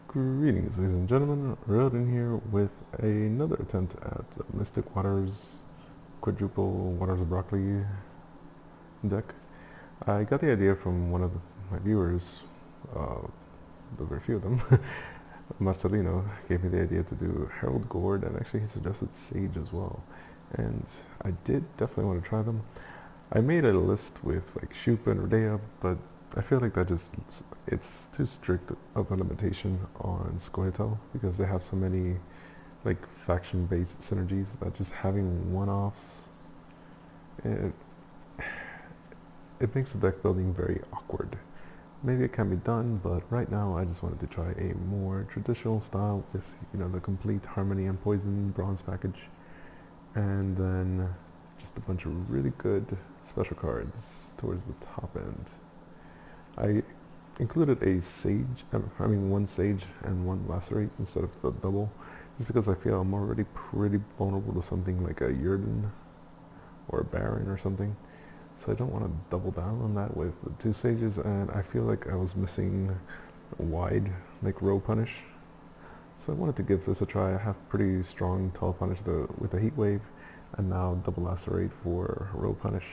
Greetings, ladies and gentlemen. Rodin here with another attempt at the Mystic Waters quadruple Waters of Broccoli deck. I got the idea from one of my viewers, the very few of them. Marcelino gave me the idea to do Herald Gord, and actually he suggested Sage as well. And I did definitely want to try them. I made a list with like Shupa and Rodea, but I feel like it's too strict of a limitation on Scoia'tael because they have so many like faction-based synergies that just having one-offs, it, it makes the deck building very awkward. Maybe it can be done, but right now I just wanted to try a more traditional style with, the complete Harmony and Poison bronze package, and then just a bunch of really good special cards towards the top end. I included a Sage, one Sage and one Lacerate instead of the double, just because I feel I'm already pretty vulnerable to something like a Yurden or a Baron or something. So I don't want to double down on that with the two Sages, and I feel like I was missing a wide, like, row punish. So I wanted to give this a try. I have pretty strong tall punish with a Heat Wave, and now double Lacerate for row punish.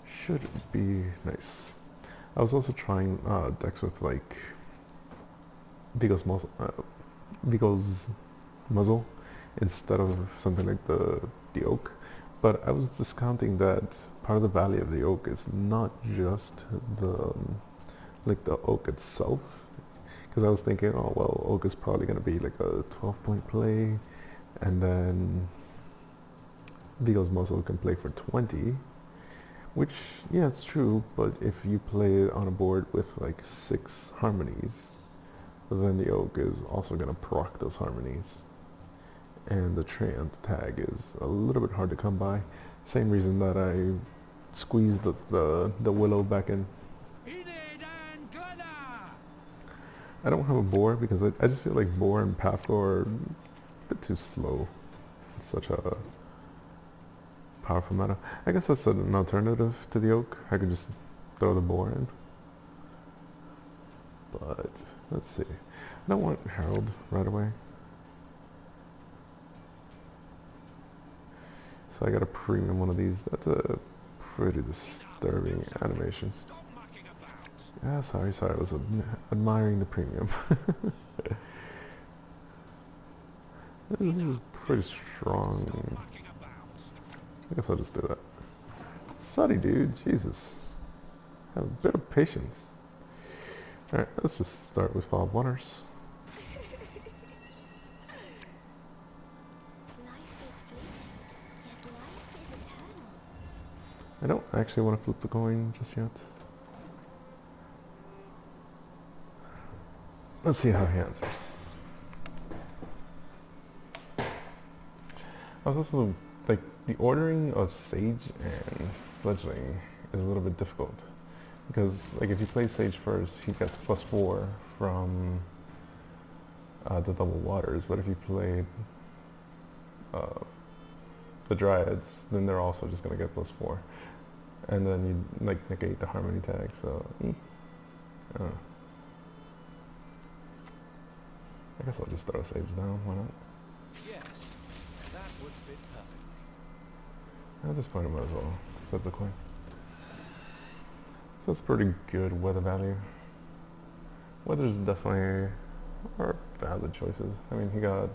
Should be nice. I was also trying decks with like Vigo's muzzle instead of something like the oak, but I was discounting that part of the value of the oak is not just the oak itself, because I was thinking, oh well, oak is probably going to be like a 12-point play, and then Vigo's muzzle can play for 20. Which, yeah, it's true, but if you play it on a board with like 6 harmonies, then the oak is also going to proc those harmonies. And the Treant tag is a little bit hard to come by. Same reason that I squeezed the willow back in. I don't have a boar because I just feel like boar and Pathgo are a bit too slow. It's such a powerful meta. I guess that's an alternative to the oak. I could just throw the boar in. But let's see. I don't want Herald right away. So I got a premium one of these. That's a pretty disturbing animation. Yeah, sorry. I was admiring the premium. This is pretty strong. I guess I'll just do that. Sorry, dude. Jesus. Have a bit of patience. Alright, let's just start with Fall of Waters. I don't actually want to flip the coin just yet. Let's see how he answers. I was also like, the ordering of Sage and Fledgling is a little bit difficult because, like, if you play Sage first, he gets +4 from the double waters, but if you play the Dryads, then they're also just going to get +4, and then you like negate the harmony tag. So I guess I'll just throw Sage down. Why not? Yes, that would fit perfectly. At this point, I might as well flip the coin. So that's pretty good weather value. Weather's definitely are valid choices. I mean, the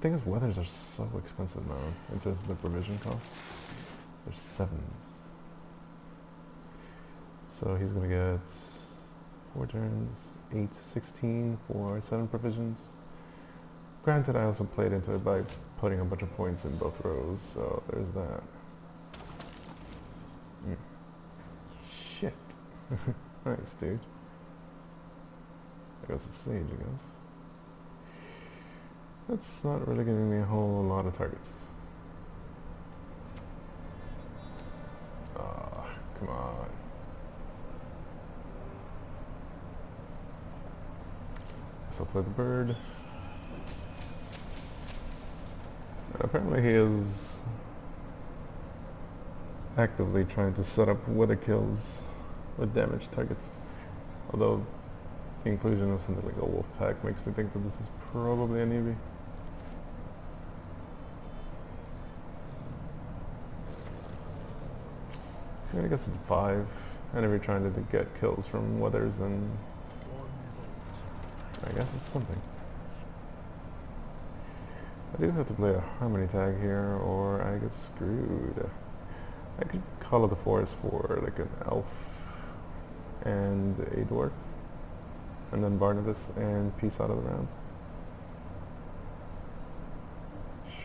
thing is, weathers are so expensive now in terms of the provision cost. They're 7s. So he's gonna get 4 turns, 8, 16 for 7 provisions. Granted, I also played into it by putting a bunch of points in both rows, so there's that. Shit. Nice, dude. There goes the Sage, I guess. That's not really giving me a whole lot of targets. Ah, come on. Guess I'll play the bird. Apparently he is actively trying to set up weather kills with damage targets. Although The inclusion of something like a wolf pack makes me think that this is probably an EV. Yeah, I guess it's 5. And if you're trying to get kills from weathers, then I guess it's something. I do have to play a harmony tag here, or I get screwed. I could call it the forest for like an elf and a dwarf, and then Barnabas and peace out of the round.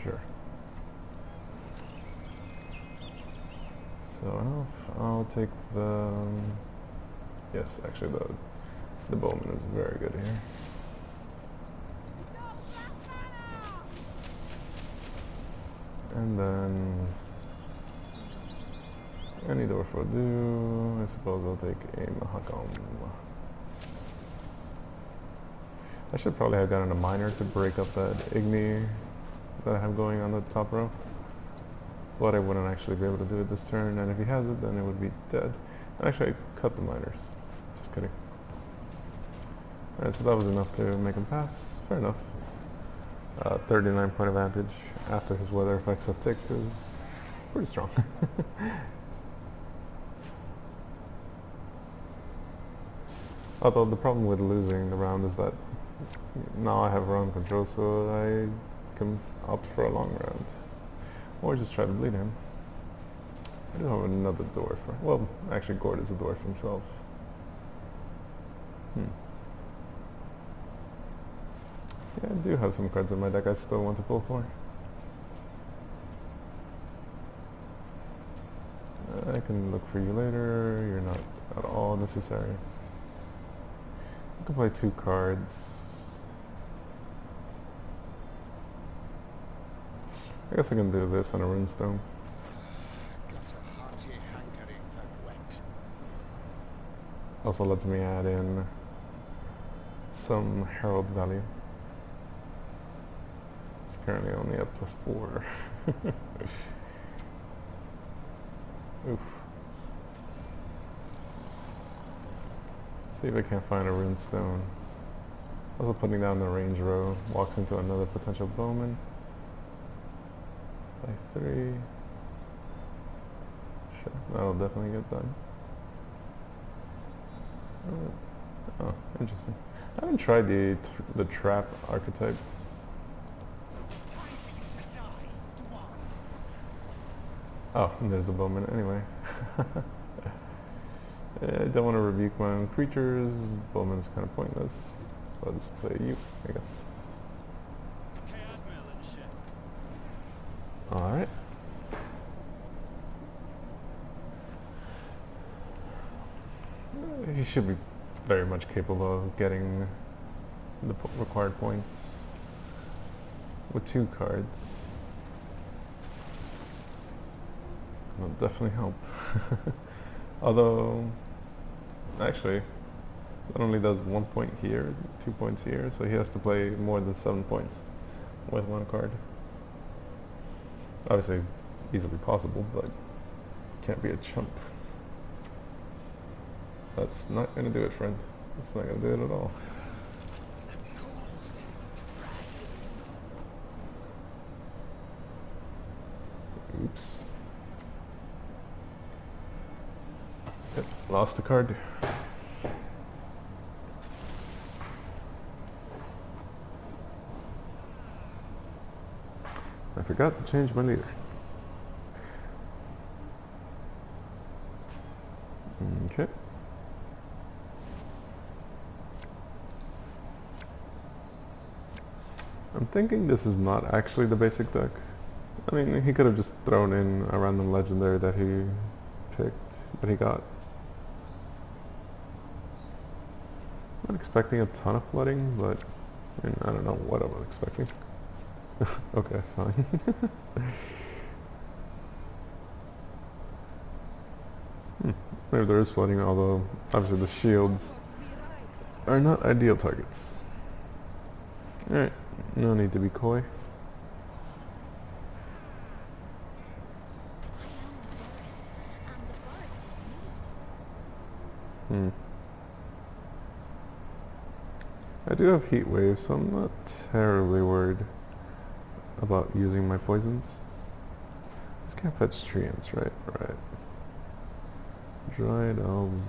Sure. So I'll take the yes, actually the bowman is very good here. And then any dwarf will do. I suppose I'll take a Mahakam. I should probably have gotten a miner to break up that Igni that I have going on the top row. But I wouldn't actually be able to do it this turn, and if he has it, then it would be dead. And actually, I cut the miners. Just kidding. Alright, so that was enough to make him pass. Fair enough. 39 point advantage after his weather effects have ticked is pretty strong. Although the problem with losing the round is that now I have round control, so I can opt for a long round. Or just try to bleed him. I do have another dwarf. Well, actually Gord is a dwarf himself. Yeah, I do have some cards in my deck I still want to pull for. I can look for you later. You're not at all necessary. I can play 2 cards. I guess I can do this on a runestone. Got a hearty hankering for Gwent. Also lets me add in some herald value. It's currently only at +4. Oof. Let's see if I can't find a runestone. Also putting down the range row walks into another potential bowman. By 3. Sure, that'll definitely get done. Oh, interesting. I haven't tried the trap archetype. Time for you to die, dwarf. Oh, and there's the bowman anyway. I don't want to rebuke my own creatures. Bowman's kind of pointless, so I'll just play you, I guess. Alright. He should be very much capable of getting the required points with 2 cards. Will definitely help. Although, actually, that only does 1 point here, 2 points here, so he has to play more than 7 points with 1 card. Obviously, easily possible, but can't be a chump. That's not gonna do it, friend. That's not gonna do it at all. Oops. Yep, lost the card. I forgot to change my leader. Okay. I'm thinking this is not actually the basic deck. I mean, he could have just thrown in a random legendary that he picked, that he got. I'm not expecting a ton of flooding, but I mean, I don't know what I was expecting. Okay, fine. Maybe there is flooding, although obviously the shields are not ideal targets. Alright, no need to be coy. I do have heat wave, so I'm not terribly worried about using my poisons. This can't fetch treants, right? Right. Dried elves.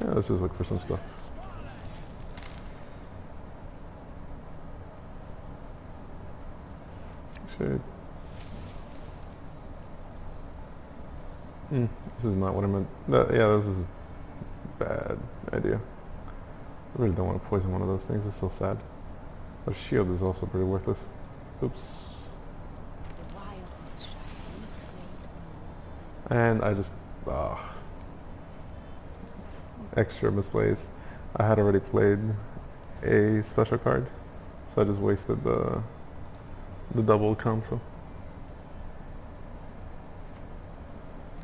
Yeah, let's just look for some stuff. Shit. This is not what I meant. Yeah, this is a bad idea. I really don't want to poison one of those things. It's so sad. But a shield is also pretty worthless. Oops. And I just... extra misplays. I had already played a special card, so I just wasted the double console.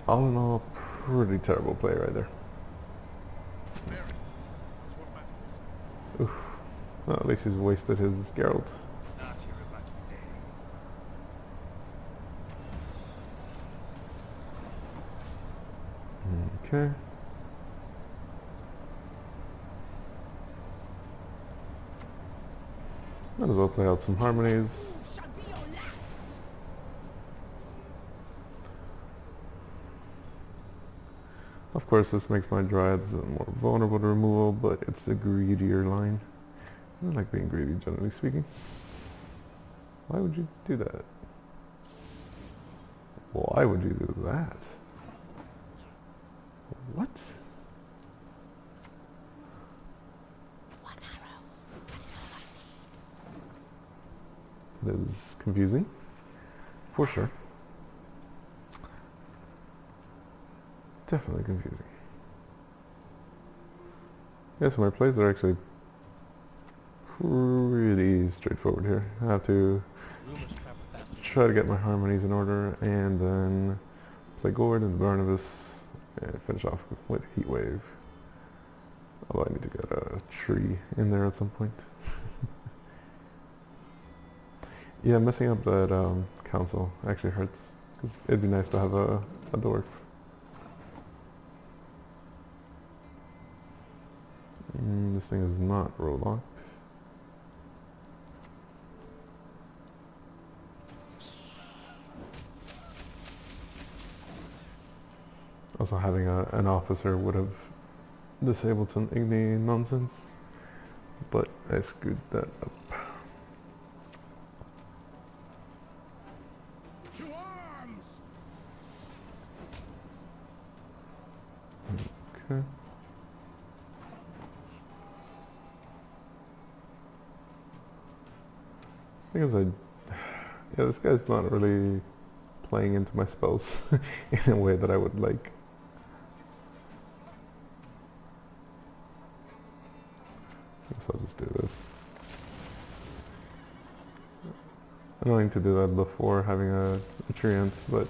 All in all, pretty terrible play right there. Oof. Well, at least he's wasted his Geralt. Okay. Might as well play out some harmonies. Of course, this makes my Dryads more vulnerable to removal, but it's the greedier line. I don't like being greedy, generally speaking. Why would you do that? Why would you do that? What? One arrow. That is all I need. It is confusing, for sure. Definitely confusing. Yeah, so my plays are actually pretty straightforward here. I have to try to get my harmonies in order and then play Gord and Barnabas and finish off with Heatwave. Although I need to get a tree in there at some point. Yeah, messing up that council actually hurts, because it'd be nice to have a dwarf. This thing is not roll locked. Also, having an officer would have disabled some Igni nonsense, but I screwed that up. To arms! Okay. Thing is, yeah, this guy's not really playing into my spells in a way that I would like. I guess I'll just do this. I don't need to do that before having a treant, but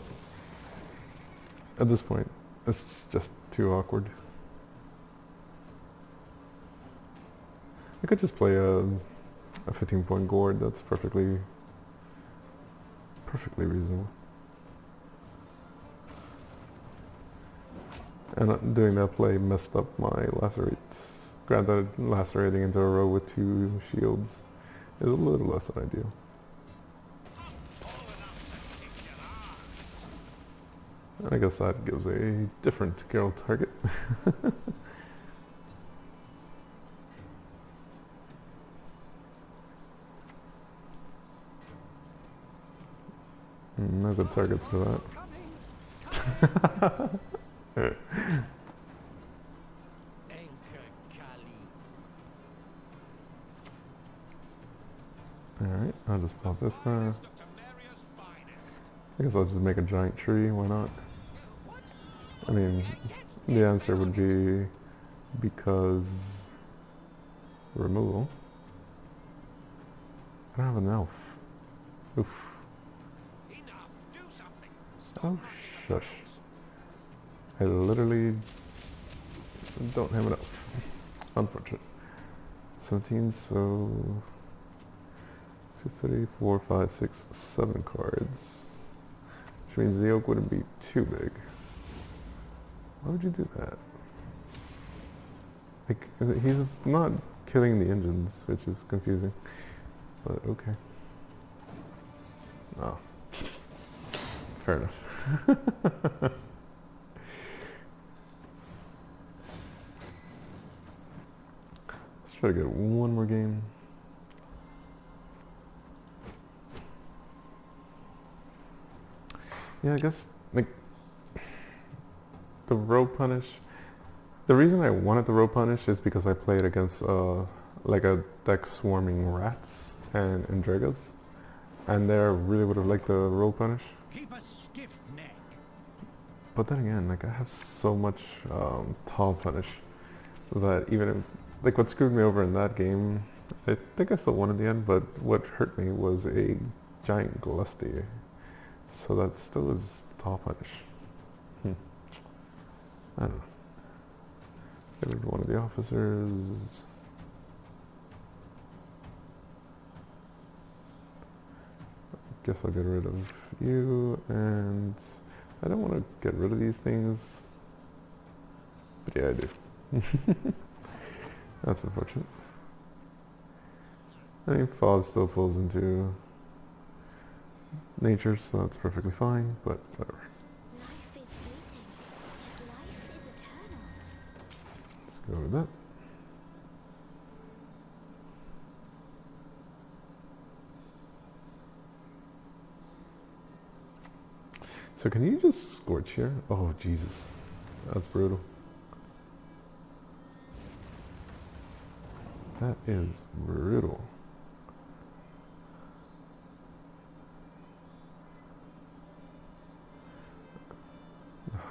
at this point, it's just too awkward. I could just play a 15-point Gord. That's perfectly reasonable. And doing that play messed up my lacerate. Granted, lacerating into a row with 2 shields is a little less than ideal. I guess that gives a different Geralt target. No good targets for that. Alright, I'll just pop this there. I guess I'll just make a giant tree, why not? I mean, the answer would be because removal. I don't have an elf. Oof. Oh, shush. I literally don't have an elf. Unfortunate. 17, so 2, 3, 4, 5, 6, 7 cards. Which means the oak wouldn't be too big. Why would you do that? Like, he's not killing the engines, which is confusing. But okay. Oh. Fair enough. Let's try to get one more game. Yeah, I guess, like, the row punish. The reason I wanted the row punish is because I played against, like a deck swarming rats and Dragas, and they really would have liked the row punish. Keep a stiff neck. But then again, like, I have so much tall punish that even if, like, what screwed me over in that game, I think I still won in the end, but what hurt me was a giant Glusty. So that still is tall punish. I don't know. Get rid of one of the officers. Guess I'll get rid of you, and I don't want to get rid of these things. But yeah, I do. That's unfortunate. I think Fob still pulls into nature, so that's perfectly fine, but whatever. Life is fleeting, yet life is eternal. Let's go with that. So can you just scorch here? Oh, Jesus. That's brutal. That is brutal.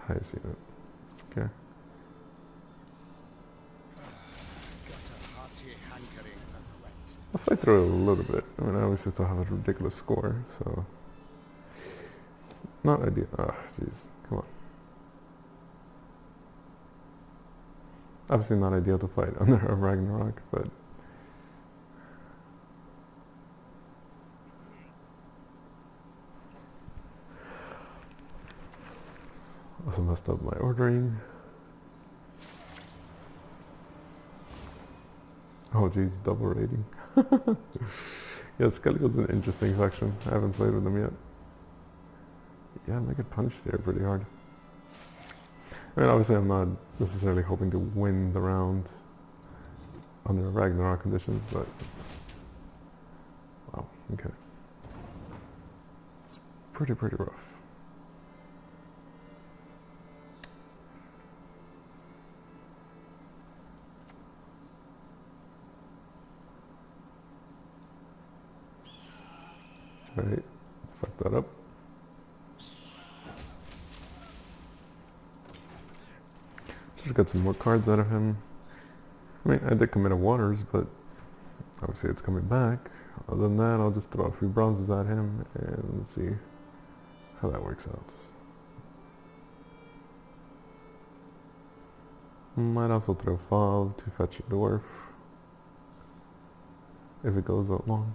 I see it. Okay. Got a hearty hankering for Gwent. I'll fight through it a little bit. I mean, I obviously still have a ridiculous score, so... Not ideal. Ah, jeez. Come on. Obviously not ideal to fight under a Ragnarok, but... Also messed up my ordering. Oh geez, double rating. Yeah, Scoia'tael's an interesting faction. I haven't played with them yet. Yeah, I get punched there pretty hard. I mean, obviously I'm not necessarily hoping to win the round under Ragnarok conditions, but... Wow, okay. It's pretty rough. Alright, fuck that up. Should get some more cards out of him. I mean, I did commit a waters, but obviously it's coming back. Other than that, I'll just throw a few bronzes at him and see how that works out. Might also throw Fob to fetch a dwarf if it goes that long.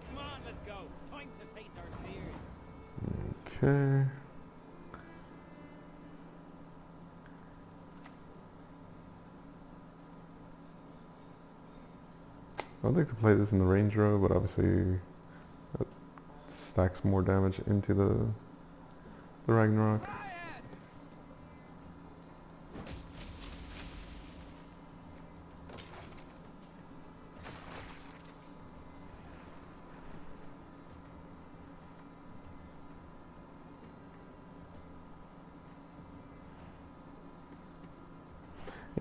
Come on, let's go. Time to face our fears. Okay. I'd like to play this in the range row, but obviously that stacks more damage into the Ragnarok.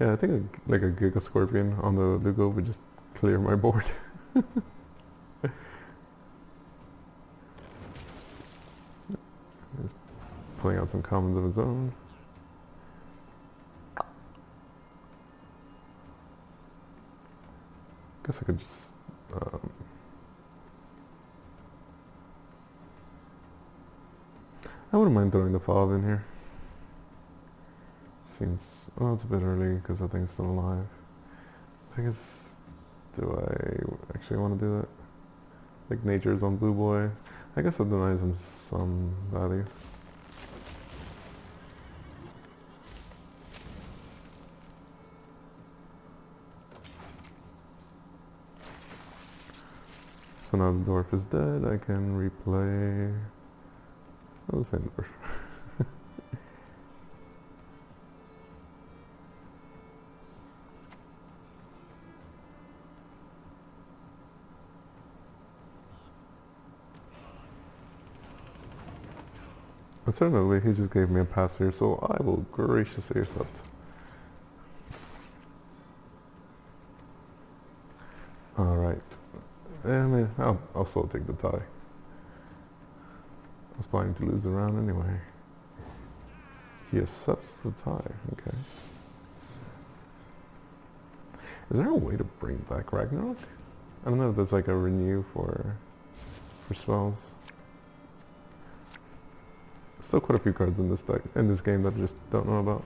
Yeah, I think like a Giga Scorpion on the Lugo would just clear my board. He's pulling out some commons of his own. Guess I could just I wouldn't mind throwing the Fob in here. Seems, well, it's a bit early because that thing's still alive. The thing is, do I actually want to do that? Like nature's on Blue Boy. I guess that denies him some value. So now the dwarf is dead, I can replay... Oh, the same dwarf. Alternatively, he just gave me a pass here, so I will graciously accept. Alright. I mean, I'll still take the tie. I was planning to lose the round anyway. He accepts the tie, okay. Is there a way to bring back Ragnarok? I don't know if there's like a renew for spells. Still quite a few cards in this deck, in this game that I just don't know about.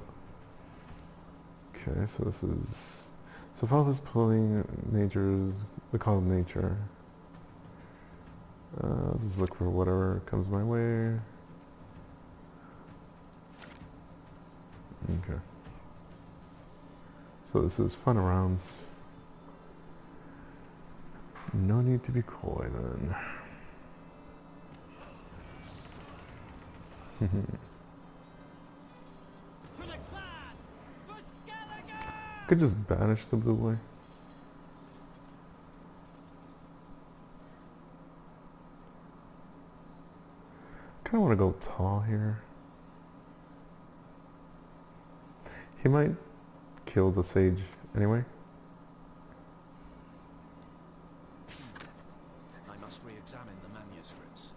Okay, so this is... So if I was pulling the Call of Nature, I'll just look for whatever comes my way. Okay. So this is fun arounds. No need to be coy then. For the clan! For Skellige! Could just banish the blue boy. Kinda wanna go tall here. He might kill the sage anyway. I must re-examine the manuscripts.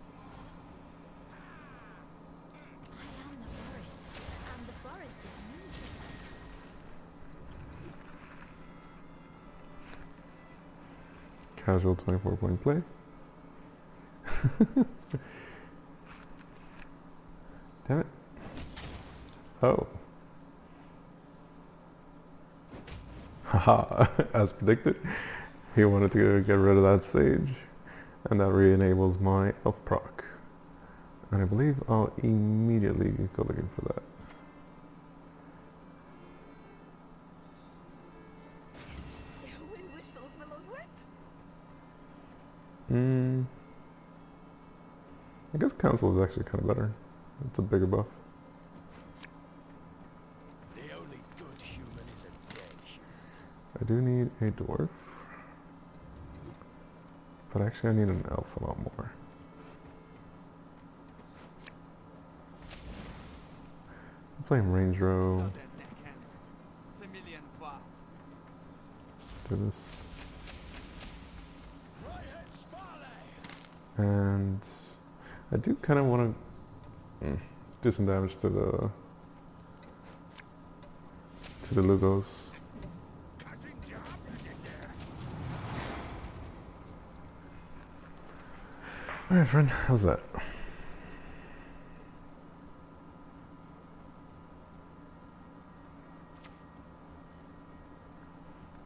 I am the forest, and the forest is me. Casual 24-point play. Damn it. Oh. Haha, as predicted. He wanted to get rid of that sage, and that re-enables my elf proc. And I believe I'll immediately go looking for that. The wind whistles Willow's whip. I guess Council is actually kind of better. It's a bigger buff. The only good human is a dead human. I do need a dwarf. But actually I need an elf a lot more. I'm playing range row. Do this. And I do kind of want to do some damage to the Lugos. Alright friend, how's that?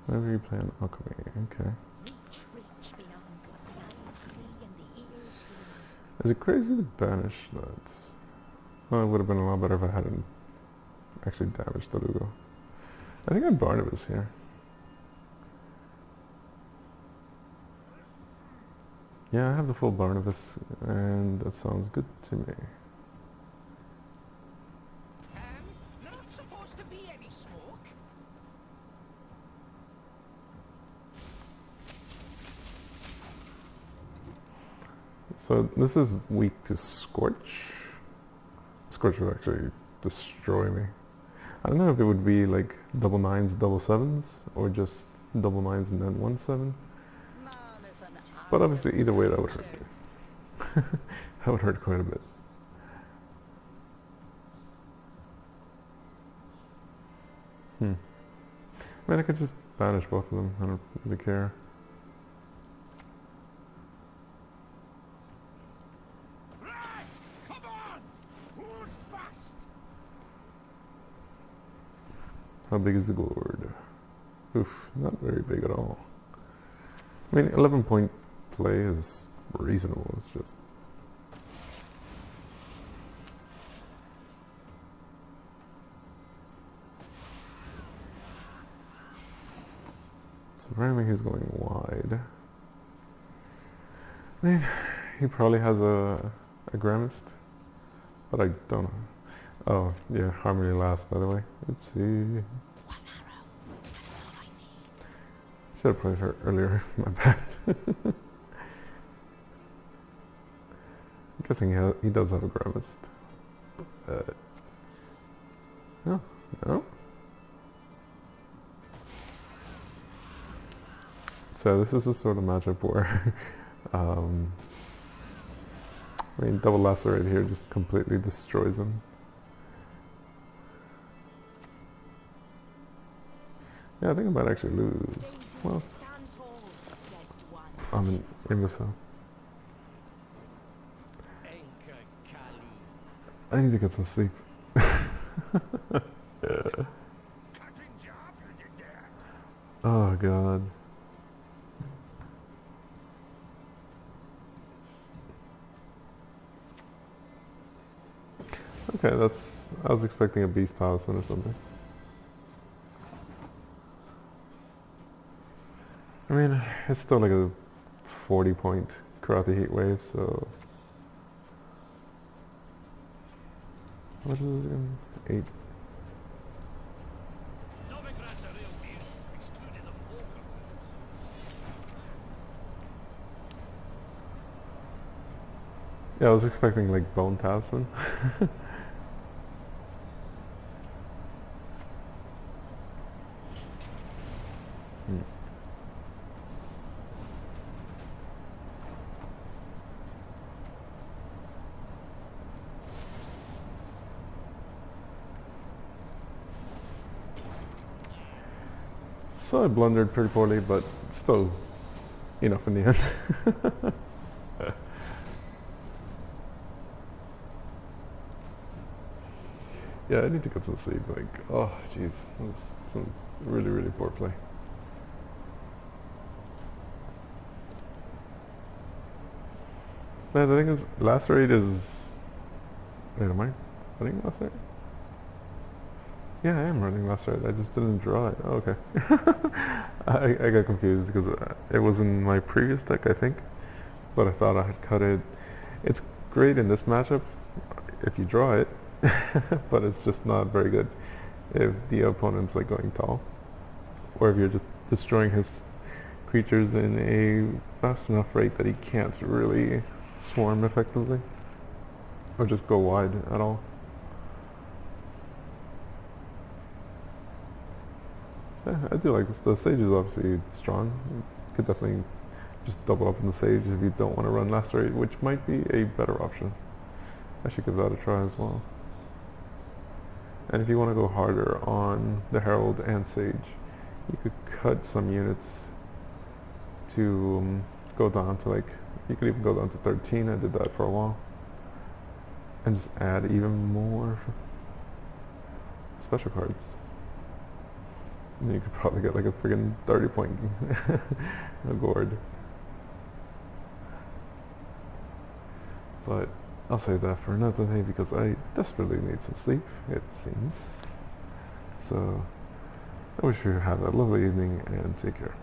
Whenever you play an alchemy, okay. Reach beyond what the eyes see and the ears hear. Is it crazy to banish that? Well, it would have been a lot better if I hadn't actually damaged the Lugo. I think I have Barnabas here. Yeah, I have the full Barnabas, and that sounds good to me. Not supposed to be any smoke. So this is weak to Scorch. Scorch would actually destroy me. I don't know if it would be like double nines, double sevens, or just double nines and then 1/7. But obviously either way that would hurt. That would hurt quite a bit. I mean, I could just banish both of them. I don't really care. Come on! Who's fast? How big is the gourd? Oof, not very big at all. I mean, 11-point play is reasonable. It's just... So apparently he's going wide. I mean, he probably has a Gramist, but I don't know. Oh, yeah, Harmony last, by the way. Oopsie. One arrow. That's all I need. Should have played her earlier. My bad. I'm guessing he does have a Gramist. No, no. So this is the sort of matchup where, I mean, double lacerate here just completely destroys him. Yeah, I think I might actually lose. Well, Stand tall, dead one. I'm an imbecile. Enka Kali. I need to get some sleep. Cutting job you did there. Oh god. Okay, I was expecting a beast talisman or something. I mean, it's still like a 40-point karate heat wave, so... What is this again? 8. Novigrad's a real deal, excluding the folk of Yeah, I was expecting like bone talisman. Hmm. So I blundered pretty poorly, but still enough in the end. Yeah, I need to get some sleep. Like, oh, jeez, that's some really, really poor play. Man, the thing is, lacerate is. Wait, am I running lacerate? Yeah, I am running lacerate. I just didn't draw it. Oh, okay. I got confused because it was in my previous deck, I think, but I thought I had cut it. It's great in this matchup if you draw it, but it's just not very good if the opponent's like going tall, or if you're just destroying his creatures in a fast enough rate that he can't really swarm effectively, or just go wide at all. Yeah, I do like this. The Sage is obviously strong. You could definitely just double up on the Sage if you don't want to run Lacerate, which might be a better option. I should give that a try as well. And if you want to go harder on the Herald and Sage, you could cut some units to go down to like, you could even go down to 13. I did that for a while. And just add even more special cards. And you could probably get like a friggin' 30-point Gord. But I'll save that for another day because I desperately need some sleep, it seems. So I wish you have a lovely evening and take care.